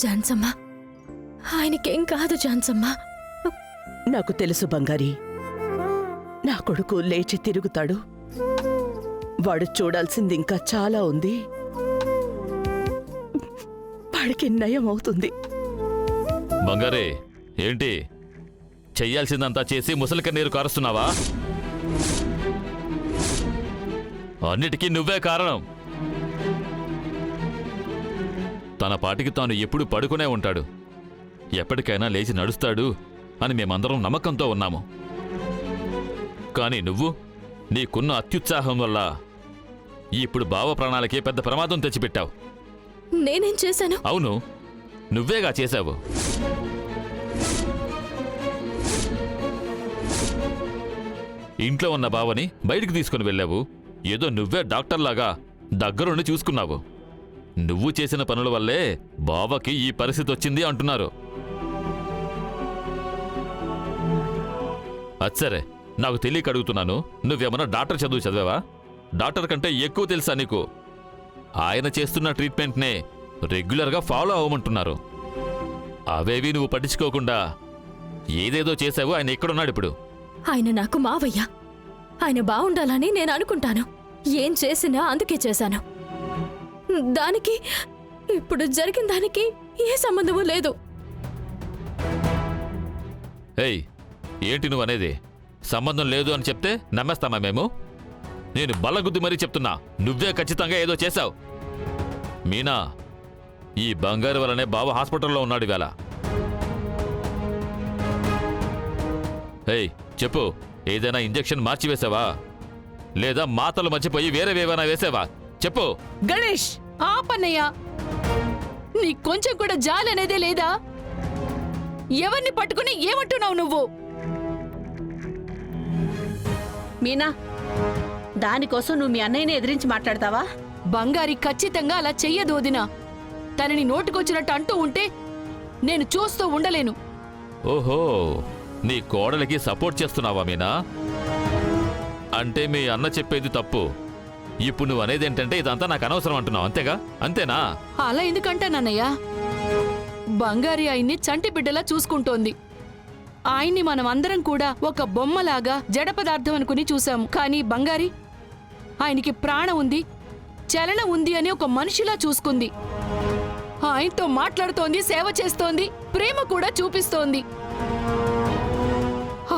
జాన్సమ్మా, ఆయనకేం కాదు జాన్సమ్మా. నాకు తెలుసు బంగారి, నా కొడుకు లేచి తిరుగుతాడు. వాడు చూడాల్సింది ఇంకా చాలా ఉంది. వాడికి నయం అవుతుంది. బంగారే, ఏంటి చెయ్యాల్సిందంతా చేసి ముసలిక నీరు కారుస్తున్నావా? అన్నిటికీ నువ్వే కారణం. తన పాటికి తాను ఎప్పుడు పడుకునే ఉంటాడు, ఎప్పటికైనా లేచి నడుస్తాడు అని మేమందరం నమ్మకంతో ఉన్నాము. కానీ నువ్వు నీకున్న అత్యుత్సాహం వల్ల ఇప్పుడు బావ ప్రాణాలకే పెద్ద ప్రమాదం తెచ్చిపెట్టావు. నేనేం చేశాను? అవును, నువ్వేగా చేశావు. ఇంట్లో ఉన్న బావని బయటికి తీసుకుని వెళ్ళావు. ఏదో నువ్వే డాక్టర్లాగా దగ్గరుండి చూసుకున్నావు. నువ్వు చేసిన పనుల వల్లే బావకి ఈ పరిస్థితి వచ్చింది అంటున్నారు. అచ్చరే, నాకు తెలియక అడుగుతున్నాను, నువ్వేమన్నా డాక్టర్ చదువు చదివావా? డాక్టర్ కంటే ఎక్కువ తెలుసా నీకు? ఆయన చేస్తున్న ట్రీట్మెంట్నే రెగ్యులర్గా ఫాలో అవ్వమంటున్నారు. అవేవి నువ్వు పట్టించుకోకుండా ఏదేదో చేసావు. ఆయన ఎక్కడున్నాడు ఇప్పుడు? ఆయన నాకు మావయ్య. ఆయన బావుండాలని నేను అనుకుంటాను. ఏం చేసినా అందుకే చేశాను. దానికి ఇప్పుడు జరిగిన దానికి ఏ సంబంధమూ లేదు. ఏయ్, ఏంటి నువ్వు అనేది? సంబంధం లేదు అని చెప్తే నమ్మేస్తామా మేము? నేను బల్లగుద్ది మరీ చెప్తున్నా, నువ్వే ఖచ్చితంగా ఏదో చేశావు. మీనా, ఈ బంగారు వల్లనే బావ హాస్పిటల్లో ఉన్నాడు ఇవాళ. ఏయ్, చెప్పు, ఏదైనా ఇంజెక్షన్ మార్చివేశావా? లేదా మాతలు మర్చిపోయి వేరేవేమైనా వేసావా? చెప్పు. గణేష్, ఆపన్నయ్యా, నీ కొంచెం కూడా జాలనేదే లేదా? ఎవరిని పట్టుకుని ఏమంటున్నావు నువ్వు? మీనా, దానికోసం నువ్వు మీ అన్నయ్యని ఎదిరించి మాట్లాడతావా? బంగారి ఖచ్చితంగా అలా చెయ్యదు వదినా. తనని నోటుకొచ్చినట్టు అంటూ ఉంటే నేను చూస్తూ ఉండలేను. ఓహో, నీ కోడలికి సపోర్ట్ చేస్తున్నావా మీనా? అంటే మీ అన్న చెప్పేది తప్పు. ఇప్పుడు నువ్వు అనేది ఏంటంటే ఇదంతా నాకు అనవసరం అంటున్నావు, అంతేగా? అంతేనా? అలా ఎందుకంటానన్నయ్యా? బంగారి ఆయన్ని చంటి బిడ్డలా చూసుకుంటోంది. ఆయన్ని మనం అందరం కూడా ఒక బొమ్మలాగా జడ పదార్థం అనుకుని చూశాము. కానీ బంగారి ఆయనకి ప్రాణం ఉంది, చలనం ఉంది అని ఒక మనిషిలా చూసుకుంది. ఆయనతో మాట్లాడుతోంది, సేవ చేస్తోంది, ప్రేమ కూడా చూపిస్తోంది.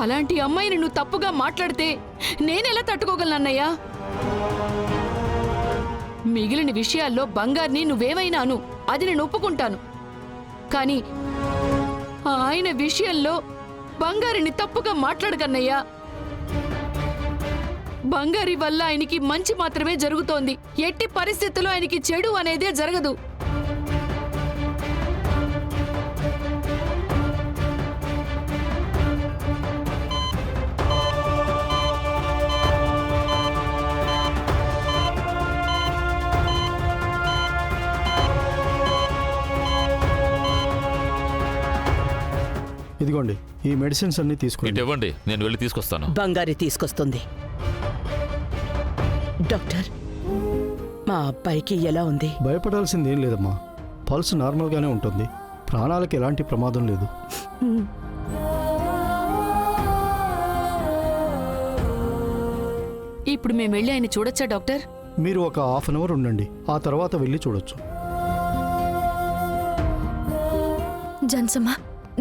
అలాంటి అమ్మాయిని నువ్వు తప్పుగా మాట్లాడితే నేనెలా తట్టుకోగలనన్నయ్యా? మిగిలిన విషయాల్లో బంగారిని నువ్వేమైనా అను, అది నేను ఒప్పుకుంటాను. కానీ ఆయన విషయంలో బంగారిని తప్పుగా మాట్లాడకన్నయ్యా. బంగారి వల్ల ఆయనకి మంచి మాత్రమే జరుగుతోంది. ఎట్టి పరిస్థితుల్లో ఆయనకి చెడు అనేదే జరగదు. ఇదిగోండి, ఈ మెడిసిన్స్ అన్ని తీసుకోండి. ఇటు ఇవ్వండి, నేను వెళ్ళి తీసుకొస్తాను. బంగారి తీసుకొస్తుంది. డాక్టర్, మా అబ్బాయికి ఎలా ఉంది? భయపడాల్సింది ఏం లేదమ్మా. పల్స్ నార్మల్గానే ఉంటుంది. ప్రాణాలకు ఎలాంటి ప్రమాదం లేదు. ఇప్పుడు మేము వెళ్ళి ఆయన చూడొచ్చా డాక్టర్? మీరు ఒక హాఫ్ అన్ అవర్ ఉండండి, ఆ తర్వాత వెళ్ళి చూడొచ్చు. జాన్సమ్మా,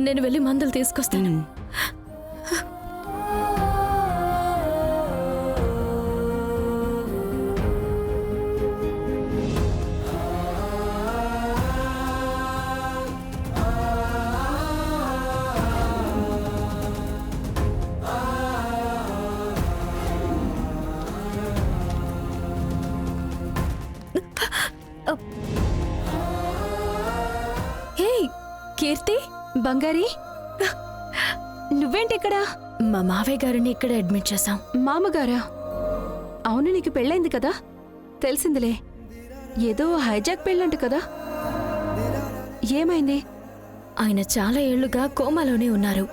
నేను వెళ్ళి మందులు తీసుకొస్తాను. హే కీర్తి, బంగారి, నువ్వేంటిక్కడ? మా మావయ్య గారిని ఇక్కడ అడ్మిట్ చేశాం. మామగారా? అవును, నీకు పెళ్ళైంది కదా? తెలిసిందిలే. ఏదో హైజాక్ పెళ్ళంట కదా? ఏమైంది? ఆయన చాలా ఏళ్లుగా కోమాలోనే ఉన్నారు.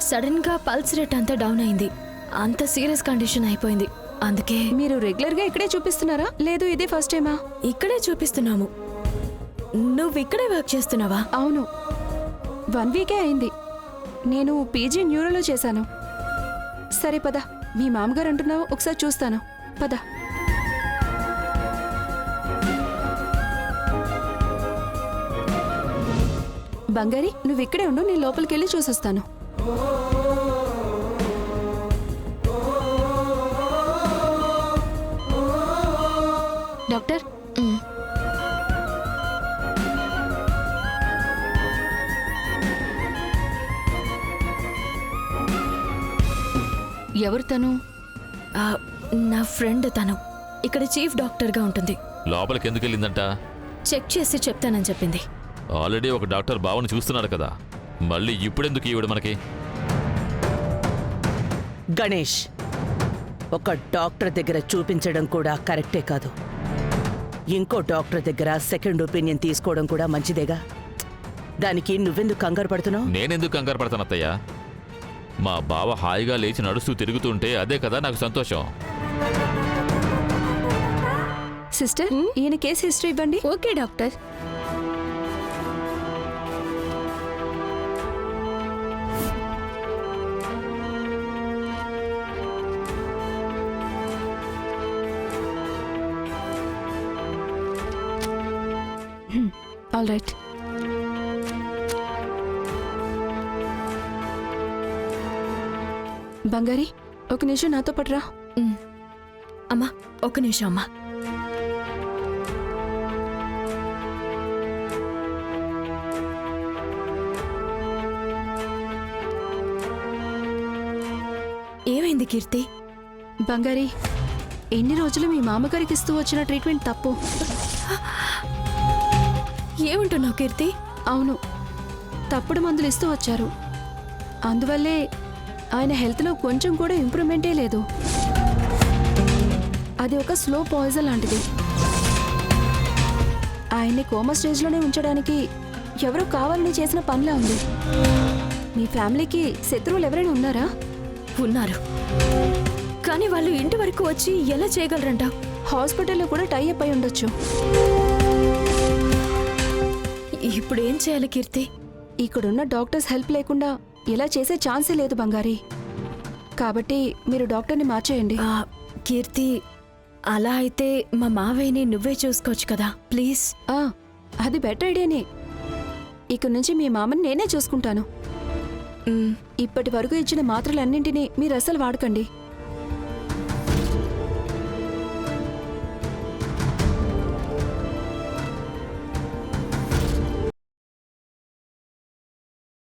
సడన్ గా పల్స్ రేట్ అంతా డౌన్ అయింది. అంత సీరియస్ కండిషన్ అయిపోయింది. అందుకే మీరు రెగ్యులర్ గా ఇక్కడే చూపిస్తున్నారా, లేదు ఇదే ఫస్ట్ టైమా? ఇక్కడే చూపిస్తున్నాము. నువ్వు ఇక్కడే వర్క్ చేస్తున్నావా? అవును, 1 వీకే అయింది. నేను పీజీ న్యూరోలో చేశాను. సరే పద, మీ మామగారు అంటున్నావు, ఒకసారి చూస్తాను. పద. బంగారి, నువ్వు ఇక్కడే ఉండు, నేను లోపలికి వెళ్ళి చూసొస్తాను. డాక్టర్, ఎవరు తను? ఆ, నా ఫ్రెండ్ తను ఇక్కడ చీఫ్ డాక్టర్గా ఉంటుంది. లోపలికి ఎందుకు వెళ్ళిందంట? చెక్ చేసి చెప్తానని చెప్పింది. ఆల్రెడీ ఒక డాక్టర్ బావని చూస్తున్నాడు కదా, మళ్ళీ ఇప్పుడెందుకు ఈవిడ మనకి? గణేష్, ఒక డాక్టర్ దగ్గర చూపించడం కూడా కరెక్టే కాదు. ఇంకో డాక్టర్ దగ్గర సెకండ్ ఒపీనియన్ తీసుకోవడం కూడా మంచిదేగా. దానికి నువ్వెందుకు కంగారు పడుతున్నావు? నేనెందుకు కంగారు పడతాను అత్తయ్య? మా బావ హాయిగా లేచి నడుస్తూ తిరుగుతుంటే అదే కదా నాకు సంతోషం. సిస్టర్, ఈయన కేసు హిస్టరీ ఇవ్వండి. Okay doctor. All right. బంగారి, ఒక నిమిషం నాతో పట్టురా. అమ్మా, ఒక్క నిమిషం అమ్మా. ఏమైంది కీర్తి? బంగారి, ఎన్ని రోజులు మీ మామగారికి ఇస్తూ వచ్చిన ట్రీట్మెంట్ తప్పు. ఏమంటున్నావు కీర్తి? అవును, తప్పుడు మందులు ఇస్తూ వచ్చారు. అందువల్లే ఆయన హెల్త్లో కొంచెం కూడా ఇంప్రూవ్మెంటే లేదు. అది ఒక స్లో పాయిజన్ లాంటిది. ఆయన్ని కోమా స్టేజ్లోనే ఉంచడానికి ఎవరో కావాలని చేసిన పనిలా ఉంది. మీ ఫ్యామిలీకి శత్రువులు ఎవరైనా ఉన్నారా? ఉన్నారు, కానీ వాళ్ళు ఇంటి వరకు వచ్చి ఎలా చేయగలరంట? హాస్పిటల్లో కూడా టైఅప్ అయి ఉండొచ్చు. ఇప్పుడు ఏం చేయాలి కీర్తి? ఇక్కడున్న డాక్టర్స్ హెల్ప్ లేకుండా ఇలా చేసే ఛాన్సే లేదు బంగారి. కాబట్టి మీరు డాక్టర్ని మార్చేయండి. కీర్తి, అలా అయితే మా మావయ్యని నువ్వే చూసుకోవచ్చు కదా, ప్లీజ్. అది బెటర్ ఐడియానే. ఇక నుంచి మీ మామని నేనే చూసుకుంటాను. ఇప్పటి వరకు ఇచ్చిన మాత్రలన్నింటినీ మీరు అస్సలు వాడకండి.